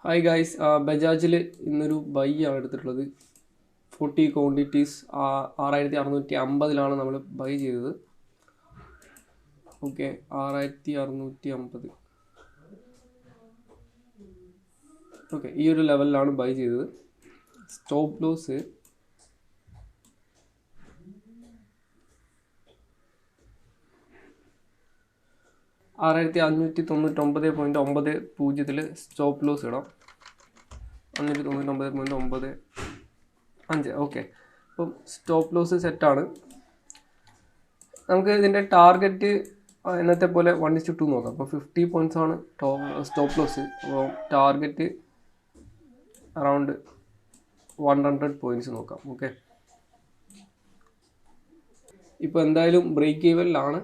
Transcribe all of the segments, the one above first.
Hi guys, ബജാജിൽ ഇന്നൊരു by ആണ് എടുത്തിട്ടുള്ളത്. 40 ക്വാണ്ടിറ്റീസ് 6650 നമ്മൾ ബൈ ചെയ്തത്. ഓക്കെ, 6650. ഓക്കെ, ഈ ഒരു ലെവലിലാണ് ബൈ ചെയ്തത്. സ്റ്റോപ്പ് ലോസ് 6599.90 സ്റ്റോപ്പ് ലോസ് ഇടാം. 599.95. ഓക്കെ, അപ്പം സ്റ്റോപ്പ് ലോസ് സെറ്റാണ്. നമുക്ക് ഇതിൻ്റെ ടാർഗറ്റ് എന്നത്തെ പോലെ 1:2 നോക്കാം. അപ്പോൾ 50 പോയിൻറ്റ്സ് ആണ് സ്റ്റോപ്പ് ലോസ്. അപ്പോൾ ടാർഗറ്റ് അറൗണ്ട് 100 പോയിൻറ്റ്സ് നോക്കാം. ഓക്കെ, ഇപ്പോൾ എന്തായാലും ബ്രേക്ക് ഈവനിലാണ്.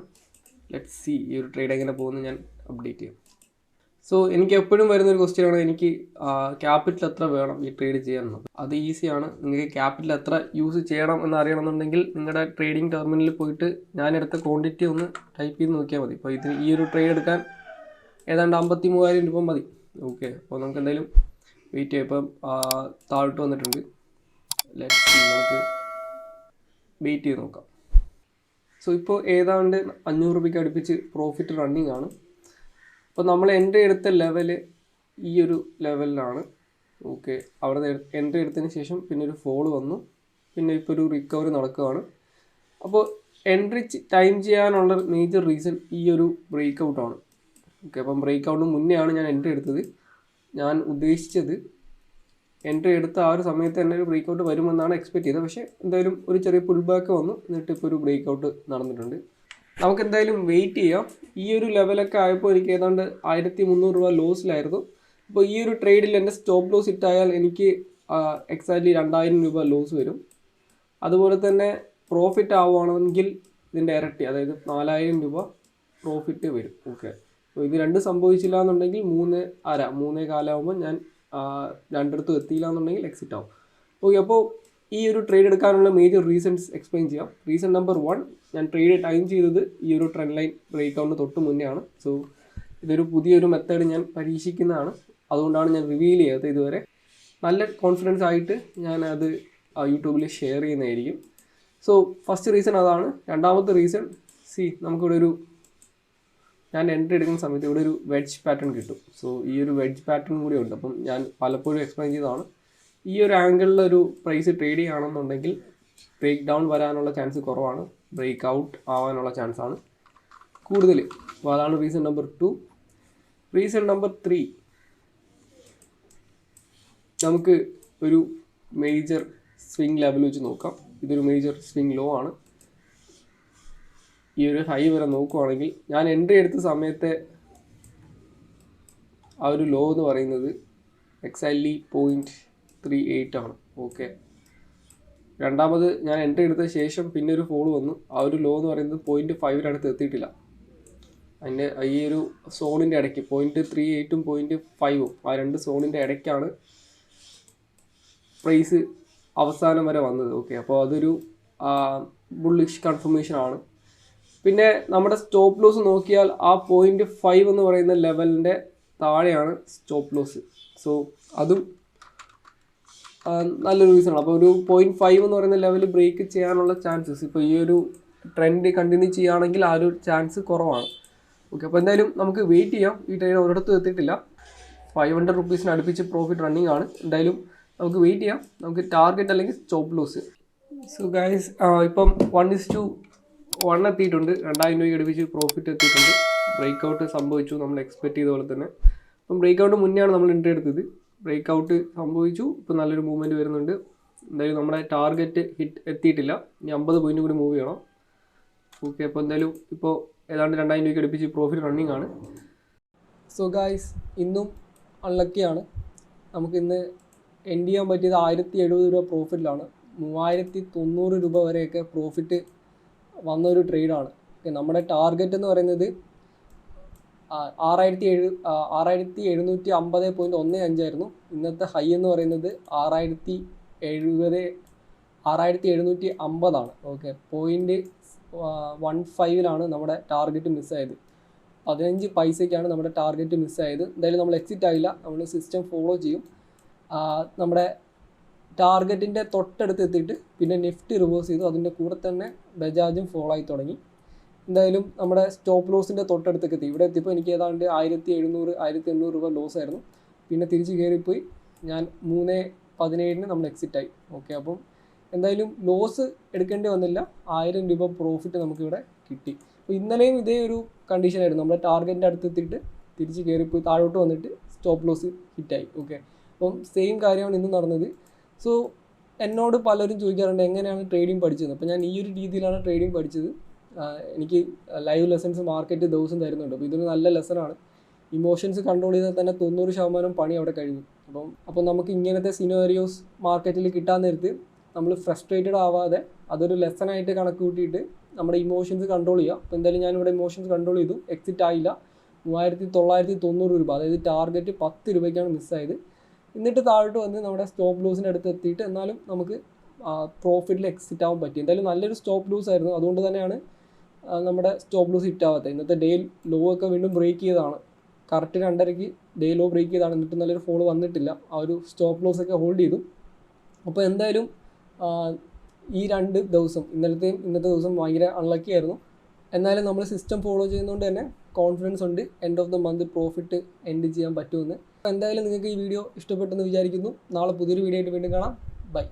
ലെറ്റ്സ് സി ഈ ഒരു ട്രേഡ് എങ്ങനെ പോകുന്നു ഞാൻ അപ്ഡേറ്റ് ചെയ്യാം. സോ എനിക്ക് എപ്പോഴും വരുന്നൊരു ക്വസ്റ്റ്യനാണ്, എനിക്ക് ക്യാപിറ്റൽ എത്ര വേണം ഈ ട്രേഡ് ചെയ്യാനുള്ളത്. അത് ഈസിയാണ്. നിങ്ങൾക്ക് ക്യാപിറ്റൽ എത്ര യൂസ് ചെയ്യണം എന്ന് അറിയണമെന്നുണ്ടെങ്കിൽ നിങ്ങളുടെ ട്രേഡിംഗ് ടെർമിനലിൽ പോയിട്ട് ഞാൻ എടുത്ത ക്വാണ്ടിറ്റി ഒന്ന് ടൈപ്പ് ചെയ്ത് നോക്കിയാൽ മതി. ഇപ്പോൾ ഇതിന് ഈ ഒരു ട്രേഡ് എടുക്കാൻ ഏതാണ്ട് 53,000 രൂപ മതി. ഓക്കെ, അപ്പോൾ നമുക്ക് എന്തായാലും വെയിറ്റ് ചെയ്യാം. ഇപ്പം താഴോട്ട് വന്നിട്ടുണ്ട്. ലെറ്റ്സ് സി, നമുക്ക് വെയിറ്റ് ചെയ്ത് നോക്കാം. സോ ഇപ്പോൾ ഏതാണ്ട് 500 രൂപയ്ക്ക് അടുപ്പിച്ച് പ്രോഫിറ്റ് റണ്ണിങ് ആണ്. അപ്പോൾ നമ്മൾ എൻട്രി എടുത്ത ലെവല് ഈ ഒരു ലെവലിലാണ്. ഓക്കെ, അവിടെ നിന്ന് എൻട്രി എടുത്തതിന് ശേഷം പിന്നെ ഒരു ഫോൾ വന്നു, പിന്നെ ഇപ്പോൾ ഒരു റിക്കവറി നടക്കുകയാണ്. അപ്പോൾ എൻട്രി ടൈം ചെയ്യാനുള്ള മേജർ റീസൺ ഈ ഒരു ബ്രേക്ക് ഔട്ടാണ്. ഓക്കെ, അപ്പം ബ്രേക്ക് ഔട്ടിന് മുന്നെയാണ് ഞാൻ എൻട്രി എടുത്തത്. ഞാൻ ഉദ്ദേശിച്ചത് എൻട്രി എടുത്ത ആ ഒരു സമയത്ത് തന്നെ ഒരു ബ്രേക്ക് ഔട്ട് വരുമെന്നാണ് എക്സ്പെക്ട് ചെയ്തത്. പക്ഷേ എന്തായാലും ഒരു ചെറിയ പുൾ ബാക്ക് വന്നു, എന്നിട്ട് ഇപ്പോൾ ഒരു ബ്രേക്ക് ഔട്ട് നടന്നിട്ടുണ്ട്. നമുക്ക് എന്തായാലും വെയിറ്റ് ചെയ്യാം. ഈ ഒരു ലെവലൊക്കെ ആയപ്പോൾ എനിക്ക് ഏതാണ്ട് 1300 രൂപ ലോസിലായിരുന്നു. അപ്പോൾ ഈ ഒരു ട്രേഡിൽ എൻ്റെ സ്റ്റോപ്പ് ലോസ് ഇട്ടായാൽ എനിക്ക് എക്സാക്ട്ലി 2000 രൂപ ലോസ് വരും. അതുപോലെ തന്നെ പ്രോഫിറ്റ് ആവുകയാണെങ്കിൽ ഇതിൻ്റെ ഇരട്ടി, അതായത് 4000 രൂപ പ്രോഫിറ്റ് വരും. ഓക്കെ, അപ്പോൾ ഇത് രണ്ട് സംഭവിച്ചില്ല എന്നുണ്ടെങ്കിൽ 3.25 ആകുമ്പോൾ ഞാൻ രണ്ടിടത്തും എത്തിയില്ല എന്നുണ്ടെങ്കിൽ എക്സിറ്റ് ആവും. ഓക്കെ, അപ്പോൾ ഈ ഒരു ട്രേഡ് എടുക്കാനുള്ള മേജർ റീസൺസ് എക്സ്പ്ലെയിൻ ചെയ്യാം. റീസൺ നമ്പർ 1, ഞാൻ ട്രേഡ് ടൈം ചെയ്തത് ഈ ഒരു ട്രെൻഡ് ലൈൻ ബ്രേക്ക് ഔട്ടിന് തൊട്ട് മുന്നെയാണ്. സോ ഇതൊരു പുതിയൊരു മെത്തേഡ് ഞാൻ പരീക്ഷിക്കുന്നതാണ്. അതുകൊണ്ടാണ് ഞാൻ റിവീൽ ചെയ്യാത്തത് ഇതുവരെ. നല്ല കോൺഫിഡൻസ് ആയിട്ട് ഞാൻ അത് യൂട്യൂബിൽ ഷെയർ ചെയ്യുന്നതായിരിക്കും. സോ ഫസ്റ്റ് റീസൺ അതാണ്. രണ്ടാമത്തെ റീസൺ, നമുക്കിവിടെ ഞാൻ എൻട്രി എടുക്കുന്ന സമയത്ത് ഇവിടെ ഒരു വെഡ്ജ് പാറ്റേൺ കിട്ടും. സോ ഈ ഒരു വെഡ്ജ് പാറ്റേൺ കൂടി ഉണ്ട്. അപ്പം ഞാൻ പലപ്പോഴും എക്സ്പ്ലെയിൻ ചെയ്തതാണ്, ഈ ഒരു ആംഗിളിലൊരു പ്രൈസ് ട്രേഡ് ചെയ്യുകയാണെന്നുണ്ടെങ്കിൽ ബ്രേക്ക് ഡൗൺ വരാനുള്ള ചാൻസ് കുറവാണ്, ബ്രേക്ക് ഔട്ട് ആവാനുള്ള ചാൻസാണ് കൂടുതൽ. അപ്പോൾ അതാണ് റീസൺ നമ്പർ 2. റീസൺ നമ്പർ 3, നമുക്ക് ഒരു മേജർ സ്വിംഗ് ലെവൽ വെച്ച് നോക്കാം. ഇതൊരു മേജർ സ്വിംഗ് ലോ ആണ്. ഈ ഒരു ഹൈ വരെ നോക്കുവാണെങ്കിൽ ഞാൻ എൻട്രി എടുത്ത സമയത്തെ ആ ഒരു ലോ എന്ന് പറയുന്നത് എക്സാക്ട്ലി 0.38 ആണ്. ഓക്കെ, രണ്ടാമത് ഞാൻ എൻട്രി എടുത്ത ശേഷം പിന്നെ ഒരു ഫോൾ വന്നു. ആ ഒരു ലോ എന്ന് പറയുന്നത് 0.5 അടുത്ത് എത്തിയിട്ടില്ല. അതിൻ്റെ ഈ ഒരു സോണിൻ്റെ ഇടയ്ക്ക് 0.38ഉം 0.5ഉം ആ രണ്ട് സോണിൻ്റെ ഇടയ്ക്കാണ് പ്രൈസ് അവസാനം വരെ വന്നത്. ഓക്കെ, അപ്പോൾ അതൊരു ബുള്ളിഷ് കൺഫർമേഷൻ ആണ്. പിന്നെ നമ്മുടെ സ്റ്റോപ്പ് ലോസ് നോക്കിയാൽ ആ 0.5 എന്ന് പറയുന്ന ലെവലിൻ്റെ താഴെയാണ് സ്റ്റോപ്പ് ലോസ്. സോ അതും നല്ലൊരു റീസണാണ്. അപ്പോൾ ഒരു 0.5 എന്ന് പറയുന്ന ലെവൽ ബ്രേക്ക് ചെയ്യാനുള്ള ചാൻസസ് ഇപ്പോൾ ഈ ഒരു ട്രെൻഡ് കണ്ടിന്യൂ ചെയ്യുകയാണെങ്കിൽ ആ ഒരു ചാൻസ് കുറവാണ്. ഓക്കെ, അപ്പോൾ എന്തായാലും നമുക്ക് വെയിറ്റ് ചെയ്യാം. ഈ ട്രേഡ് ഒരിടത്തും എത്തിയിട്ടില്ല. 500 റുപ്പീസിന് അടുപ്പിച്ച് പ്രോഫിറ്റ് റണ്ണിങ് ആണ്. എന്തായാലും നമുക്ക് വെയിറ്റ് ചെയ്യാം. നമുക്ക് ടാർഗറ്റ് അല്ലെങ്കിൽ സ്റ്റോപ്പ് ലോസ്. സോ ഗൈസ്, ഇപ്പം 1:1 എത്തിയിട്ടുണ്ട്. 2000 രൂപയ്ക്ക് അടുപ്പിച്ച് പ്രോഫിറ്റ് എത്തിയിട്ടുണ്ട്. ബ്രേക്ക് ഔട്ട് സംഭവിച്ചു, നമ്മൾ എക്സ്പെക്ട് ചെയ്ത പോലെ തന്നെ. അപ്പം ബ്രേക്ക് ഔട്ട് മുന്നെയാണ് നമ്മൾ എൻട്രി എടുത്തത്. ബ്രേക്ക് ഔട്ട് സംഭവിച്ചു, ഇപ്പോൾ നല്ലൊരു മൂവ്മെൻറ്റ് വരുന്നുണ്ട്. എന്തായാലും നമ്മുടെ ടാർഗറ്റ് എത്തിയിട്ടില്ല. ഇനി 50 പോയിന്റ് കൂടി മൂവ് ചെയ്യണം. ഓക്കെ, അപ്പോൾ എന്തായാലും ഇപ്പോൾ ഏതാണ്ട് 2000 രൂപയ്ക്ക് അടുപ്പിച്ച് പ്രോഫിറ്റ് റണ്ണിങ് ആണ്. സോ ഗായ്സ്, ഇന്നും അൺലക്കിയാണ്. നമുക്കിന്ന് എൻഡ് ചെയ്യാൻ പറ്റിയത് 1070 രൂപ പ്രോഫിറ്റിലാണ്. 3090 രൂപ വരെയൊക്കെ പ്രോഫിറ്റ് വന്നൊരു ട്രേഡാണ്. നമ്മുടെ ടാർഗറ്റ് എന്ന് പറയുന്നത് 6750.15 ആയിരുന്നു. ഇന്നത്തെ ഹൈ എന്ന് പറയുന്നത് 6750 ആണ്. ഓക്കെ, 0.15 നമ്മുടെ ടാർഗറ്റ് മിസ്സായത്. 15 പൈസയ്ക്കാണ് നമ്മുടെ ടാർഗറ്റ് മിസ്സായത്. എന്തായാലും നമ്മൾ എക്സിറ്റ് ആയില്ല, നമ്മൾ സിസ്റ്റം ഫോളോ ചെയ്യും. നമ്മുടെ ടാർഗറ്റിൻ്റെ തൊട്ടടുത്ത് എത്തിയിട്ട് പിന്നെ നിഫ്റ്റി റിവേഴ്സ് ചെയ്തു, അതിൻ്റെ കൂടെ തന്നെ ബജാജും ഫോളോ ആയി തുടങ്ങി. എന്തായാലും നമ്മുടെ സ്റ്റോപ്പ് ലോസിൻ്റെ തൊട്ടടുത്തൊക്കെ എത്തി. ഇവിടെ എത്തിയപ്പോൾ എനിക്ക് ഏതാണ്ട് 1700-1800 രൂപ ലോസ് ആയിരുന്നു. പിന്നെ തിരിച്ച് കയറിപ്പോയി ഞാൻ 3:17 നമ്മൾ എക്സിറ്റ് ആയി. ഓക്കെ, അപ്പം എന്തായാലും ലോസ് എടുക്കേണ്ടി വന്നില്ല, 1000 രൂപ പ്രോഫിറ്റ് നമുക്കിവിടെ കിട്ടി. അപ്പോൾ ഇന്നലെയും ഇതേ ഒരു കണ്ടീഷനായിരുന്നു, നമ്മുടെ ടാർഗറ്റിൻ്റെ അടുത്ത് എത്തിയിട്ട് തിരിച്ച് കയറിപ്പോയി താഴോട്ട് വന്നിട്ട് സ്റ്റോപ്പ് ലോസ് ഹിറ്റായി. ഓക്കെ, അപ്പം സെയിം കാര്യമാണ് ഇന്ന് നടന്നത്. സോ എന്നോട് പലരും ചോദിക്കാറുണ്ട് എങ്ങനെയാണ് ട്രേഡിംഗ് പഠിച്ചത്. അപ്പോൾ ഞാൻ ഈ ഒരു രീതിയിലാണ് ട്രേഡിംഗ് പഠിച്ചത്. എനിക്ക് ലൈവ് ലെസൺസ് മാർക്കറ്റ് ദിവസം തരുന്നുണ്ട്. അപ്പോൾ ഇതൊരു നല്ല ലെസണാണ്. ഇമോഷൻസ് കൺട്രോൾ ചെയ്താൽ തന്നെ 90% പണി അവിടെ കഴിഞ്ഞു. അപ്പം നമുക്ക് ഇങ്ങനത്തെ സിനാരിയോസ് മാർക്കറ്റിൽ കിട്ടാൻ നേരത്ത് നമ്മൾ ഫ്രസ്ട്രേറ്റഡ് ആവാതെ അതൊരു ലെസണായിട്ട് കണക്ക് കൂട്ടിയിട്ട് നമ്മുടെ ഇമോഷൻസ് കൺട്രോൾ ചെയ്യുക. അപ്പോൾ എന്തായാലും ഞാനിവിടെ ഇമോഷൻസ് കൺട്രോൾ ചെയ്തു, എക്സിറ്റ് ആയില്ല. 3990 രൂപ, അതായത് ടാർഗറ്റ് 10 രൂപയ്ക്കാണ് മിസ്സായത്. എന്നിട്ട് താഴോട്ട് വന്ന് നമ്മുടെ സ്റ്റോപ്പ് ലോസിൻ്റെ അടുത്ത് എത്തിയിട്ട് എന്നാലും നമുക്ക് പ്രോഫിറ്റിൽ എക്സിറ്റ് ആവാൻ പറ്റി. എന്തായാലും നല്ലൊരു സ്റ്റോപ്പ് ലൂസ് ആയിരുന്നു, അതുകൊണ്ട് തന്നെയാണ് നമ്മുടെ സ്റ്റോപ്പ് ലൂസ് ഹിറ്റ് ആവാത്തത്. ഇന്നത്തെ ഡേ ലോ ഒക്കെ വീണ്ടും ബ്രേക്ക് ചെയ്തതാണ്, കറക്റ്റ് 2:30 ഡേ ലോ ബ്രേക്ക് ചെയ്താണ്. എന്നിട്ട് നല്ലൊരു ഫോൾ വന്നിട്ടില്ല, ആ ഒരു സ്റ്റോപ്പ് ലോസ് ഒക്കെ ഹോൾഡ് ചെയ്തു. അപ്പോൾ എന്തായാലും ഈ 2 ദിവസം, ഇന്നത്തെ ദിവസം ഭയങ്കര അൺലക്കി ആയിരുന്നു. എന്നാലും നമ്മൾ സിസ്റ്റം ഫോളോ ചെയ്യുന്നതുകൊണ്ട് തന്നെ കോൺഫിഡൻസ് ഉണ്ട് end of the month profit end ചെയ്യാൻ പറ്റുമെന്ന്. എന്തായാലും നിങ്ങൾക്ക് ഈ വീഡിയോ ഇഷ്ടപ്പെട്ടെന്ന് വിചാരിക്കുന്നു. നാളെ പുതിയൊരു വീഡിയോ ആയിട്ട് വീണ്ടും കാണാം. ബൈ.